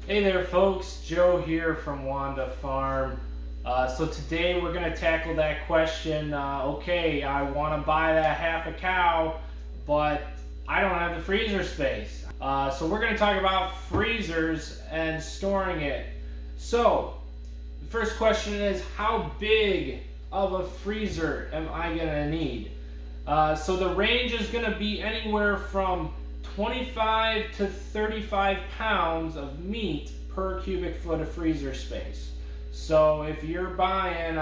Hey there folks, Joe here from Wanda Farm. So today we're going to tackle that question, okay, I want to buy that half a cow, but I don't have the freezer space. So we're going to talk about freezers and storing it. So the first question is, how big of a freezer am I going to need? So the range is going to be anywhere from 25 to 35 pounds of meat per cubic foot of freezer space. So if you're buying,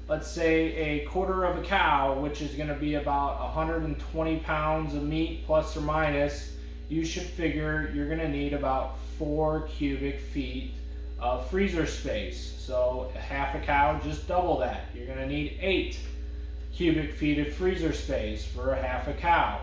let's say a quarter of a cow, which is going to be about 120 pounds of meat plus or minus, you should figure you're going to need about 4 cubic feet of freezer space. So half a cow, just double that. You're going to need 8 cubic feet of freezer space for a half a cow.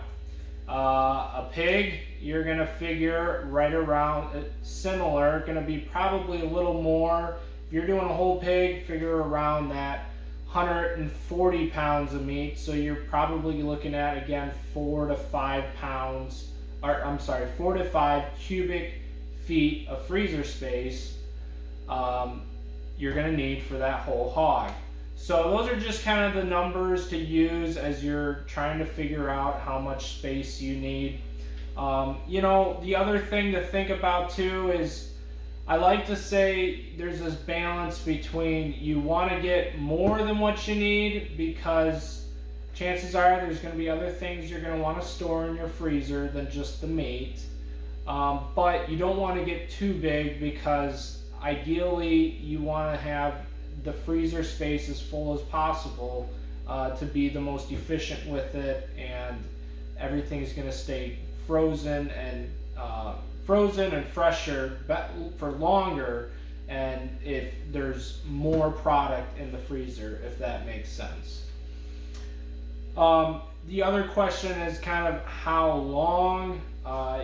A pig, you're going to figure right around similar, going to be probably a little more. If you're doing a whole pig, figure around that 140 pounds of meat. So you're probably looking at, again, 4 to 5 pounds, or I'm sorry, 4 to 5 cubic feet of freezer space you're going to need for that whole hog. So those are just kind of the numbers to use as you're trying to figure out how much space you need. The other thing to think about too is, I like to say there's this balance between you want to get more than what you need, because chances are there's going to be other things you're going to want to store in your freezer than just the meat. But you don't want to get too big, because ideally you want to have the freezer space as full as possible to be the most efficient with it, and everything is going to stay frozen and fresher for longer, and if there's more product in the freezer, if that makes sense. The other question is kind of how long.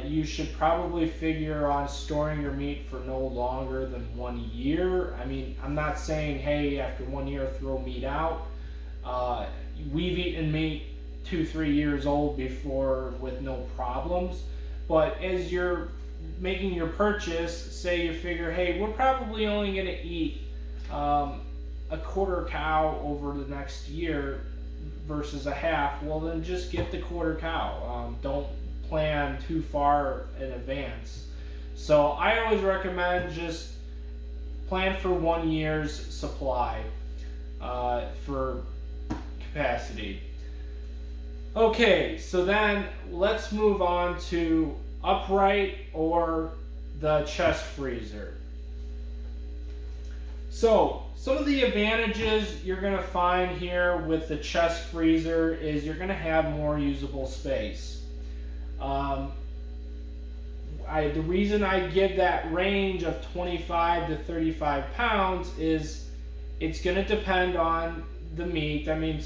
You should probably figure on storing your meat for no longer than 1 year. I mean, I'm not saying, hey, after 1 year throw meat out. We've eaten meat 2-3 years old before with no problems. But as you're making your purchase, say you figure, hey, we're probably only going to eat a quarter cow over the next year versus a half, well then just get the quarter cow. Don't plan too far in advance. So I always recommend just plan for 1 year's supply for capacity. Okay, so then let's move on to upright or the chest freezer. So some of the advantages you're going to find here with the chest freezer is you're going to have more usable space. The reason I give that range of 25 to 35 pounds is it's going to depend on the meat. I mean,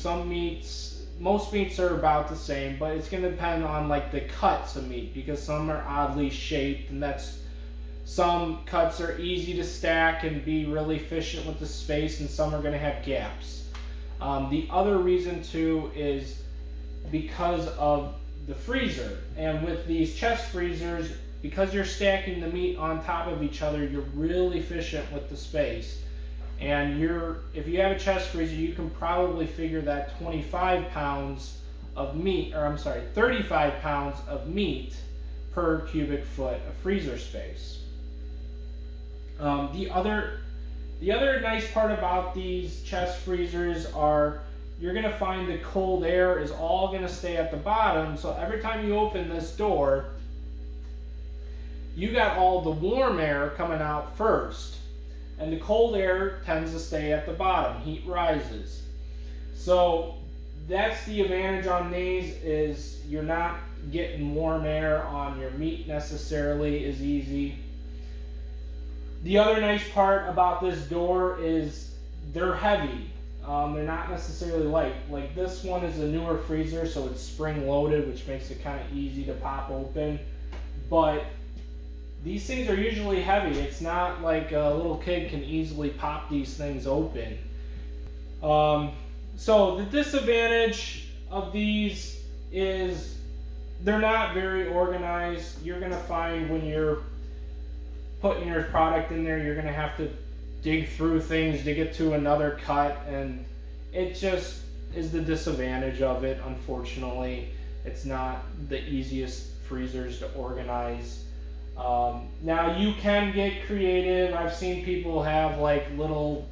most meats are about the same, but it's going to depend on like the cuts of meat, because some are oddly shaped, and some cuts are easy to stack and be really efficient with the space, and some are going to have gaps. The other reason too is because of the freezer. And with these chest freezers, because you're stacking the meat on top of each other, you're really efficient with the space. And if you have a chest freezer, you can probably figure that 25 pounds of meat, or I'm sorry, 35 pounds of meat per cubic foot of freezer space. The other nice part about these chest freezers are you're going to find the cold air is all going to stay at the bottom. So every time you open this door, you got all the warm air coming out first, and the cold air tends to stay at the bottom. Heat rises. So that's the advantage on these, is you're not getting warm air on your meat necessarily as easy. The other nice part about this door is they're heavy. They're not necessarily light. Like this one is a newer freezer, so it's spring loaded, which makes it kind of easy to pop open. But these things are usually heavy. It's not like a little kid can easily pop these things open. So the disadvantage of these is they're not very organized. You're going to find when you're putting your product in there, you're going to have to dig through things to get to another cut, and it just is the disadvantage of it. Unfortunately, it's not the easiest freezers to organize. Now you can get creative. I've seen people have like little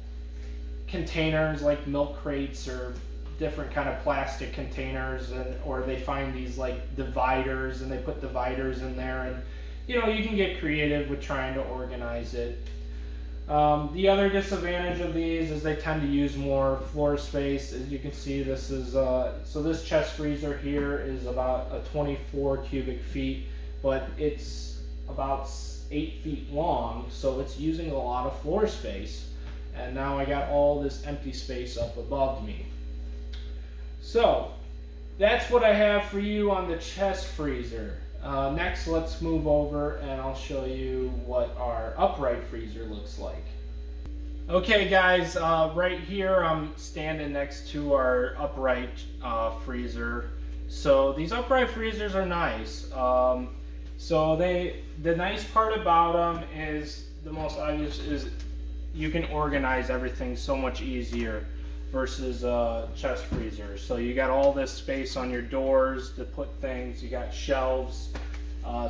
containers, like milk crates or different kind of plastic containers, or they find these like dividers and they put dividers in there, and you know, you can get creative with trying to organize it. The other disadvantage of these is they tend to use more floor space. As you can see, this is so this chest freezer here is about a 24 cubic feet, but it's about 8 feet long, so it's using a lot of floor space. And now I got all this empty space up above me. So that's what I have for you on the chest freezer. Next, let's move over and I'll show you what our upright freezer looks like. Okay guys, right here I'm standing next to our upright freezer. So these upright freezers are nice. So the nice part about them is, the most obvious is, you can organize everything so much easier versus chest freezers. So you got all this space on your doors to put things, you got shelves.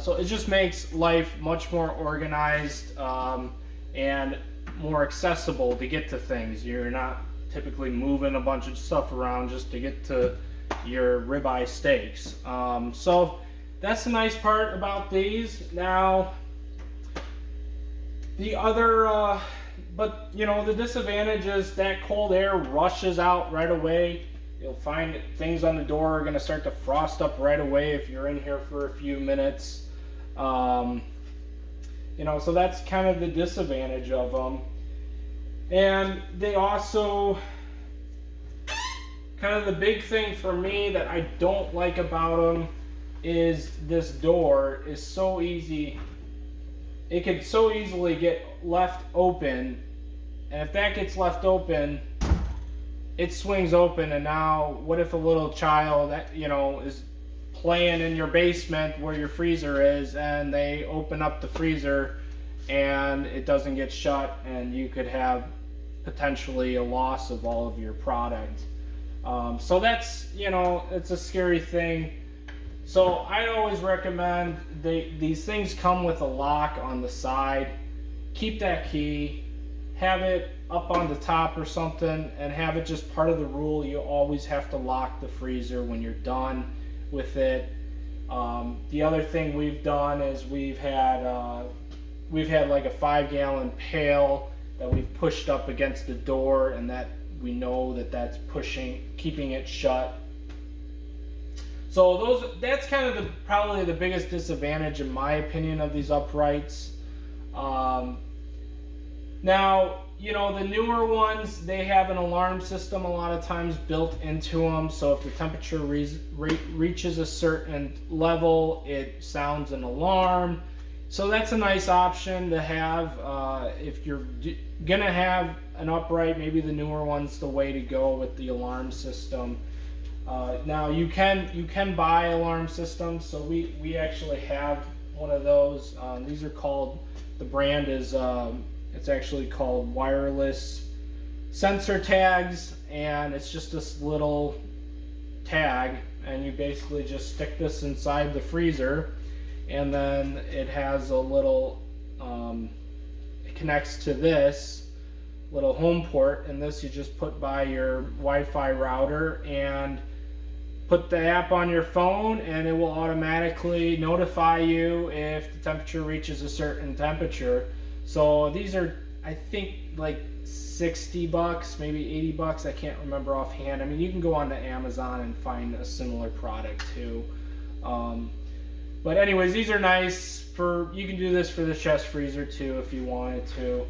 So it just makes life much more organized and more accessible to get to things. You're not typically moving a bunch of stuff around just to get to your ribeye steaks. So that's the nice part about these. Now, the other but you know, the disadvantage is that cold air rushes out right away. You'll find that things on the door are going to start to frost up right away if you're in here for a few minutes. You know, so that's kind of the disadvantage of them. And they also, kind of the big thing for me that I don't like about them is this door is so easy. It could so easily get left open, and if that gets left open, it swings open, and now what if a little child that, you know, is playing in your basement where your freezer is, and they open up the freezer and it doesn't get shut, and you could have potentially a loss of all of your product. So that's, you know, it's a scary thing. So I always recommend these things come with a lock on the side. Keep that key, have it up on the top or something, and have it just part of the rule. You always have to lock the freezer when you're done with it. The other thing we've done is we've had like a 5-gallon pail that we've pushed up against the door, and that we know that that's keeping it shut. So that's kind of probably the biggest disadvantage, in my opinion, of these uprights. Now, you know, the newer ones, they have an alarm system a lot of times built into them. So if the temperature reaches a certain level, it sounds an alarm. So that's a nice option to have. If you're gonna have an upright, maybe the newer one's the way to go with the alarm system. Now you can buy alarm systems, so we actually have one of those. These are called, the brand is it's actually called wireless sensor tags, and it's just this little tag, and you basically just stick this inside the freezer, and then it has a little it connects to this little home port, and this you just put by your Wi-Fi router and put the app on your phone, and it will automatically notify you if the temperature reaches a certain temperature. So these are, I think, like $60, maybe $80. I can't remember offhand. I mean, you can go onto Amazon and find a similar product too. But anyways, these are nice for, you can do this for the chest freezer too if you wanted to.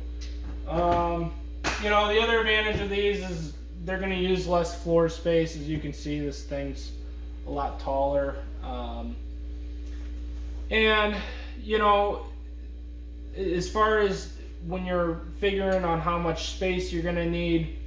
You know, the other advantage of these is they're going to use less floor space. As you can see, this thing's a lot taller. And, you know, as far as when you're figuring on how much space you're going to need,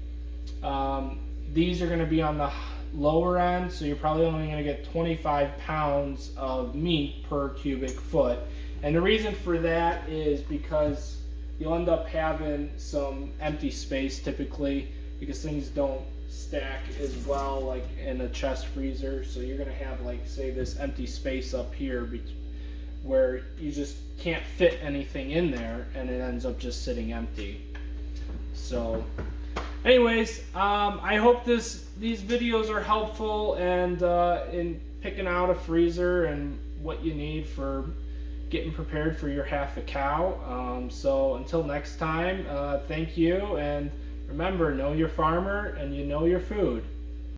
these are going to be on the lower end, so you're probably only going to get 25 pounds of meat per cubic foot. And the reason for that is because you'll end up having some empty space typically, because things don't stack as well like in a chest freezer. So you're gonna have, like, say, this empty space up here where you just can't fit anything in there, and it ends up just sitting empty. So anyways, I hope these videos are helpful and in picking out a freezer and what you need for getting prepared for your half a cow. So until next time, thank you, and remember, know your farmer and you know your food.